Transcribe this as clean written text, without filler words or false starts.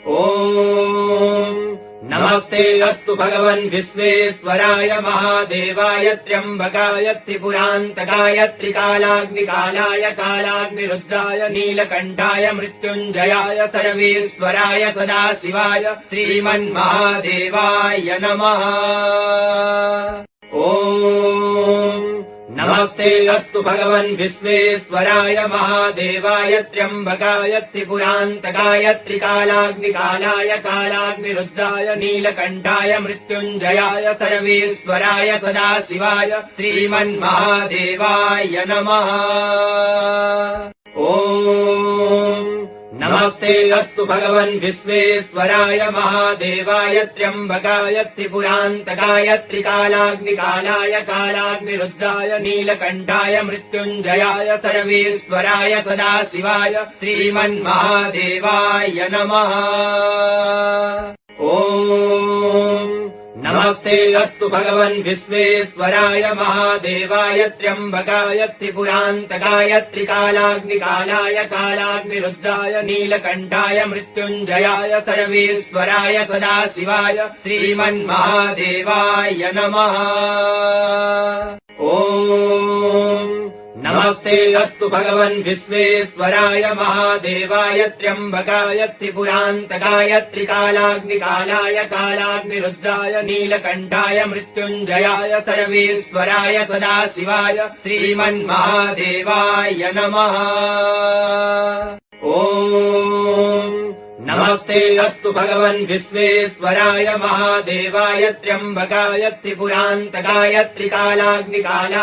ॐ नमस्ते अस्तु भगवन् विश्वेश्वराय महादेवाय त्र्यम्बकाय त्रिपुरान्तकाय त्रिकालाग्निकालाय कालाग्निरुद्राय नीलकण्ठाय मृत्युञ्जयाय सर्वेश्वराय सदाशिवाय श्रीमन्महादेवाय नमः। ॐ नमस्ते अस्तु भगवन् विश्वेश्वराय महादेवाय त्र्यम्बकाय त्रिपुरान्तकाय त्रिकालाग्निकालाय कालाग्निरुद्राय नीलकण्ठाय मृत्युञ्जयाय सर्वेश्वराय सदाशिवाय श्रीमन्महादेवाय नमः। ॐ नमस्ते अस्तु भगवन् विश्वेश्वराय महादेवाय त्र्यम्बकाय त्रिपुरान्तकाय त्रिकालाग्निकालाय कालाग्निरुद्राय नीलकण्ठाय मृत्युञ्जयाय सर्वेश्वराय सदाशिवाय श्रीमन्महादेवाय नमः। ॐ नमस्ते अस्तु भगवन् विश्वेश्वराय महादेवाय त्र्यम्बकाय त्रिपुरान्तकाय त्रिकालाग्निकालाय कालाग्निरुद्राय नीलकण्ठाय मृत्युञ्जयाय सर्वेश्वराय सदाशिवाय श्रीमन्महादेवाय नमः। ॐ नमस्ते अस्तु भगवन् विश्वेश्वराय महादेवाय त्र्यम्बकाय त्रिपुरान्तकाय त्रिकालाग्निकालाय कालाग्निरुद्राय नीलकण्ठाय मृत्युञ्जयाय सर्वेश्वराय सदाशिवाय श्रीमन्महादेवाय नमः। ॐ नमस्ते अस्तु भगवन् विश्वेश्वराय महादेवाय त्र्यम्बकाय त्रिपुरान्तकाय त्रिकालाग्निकालाय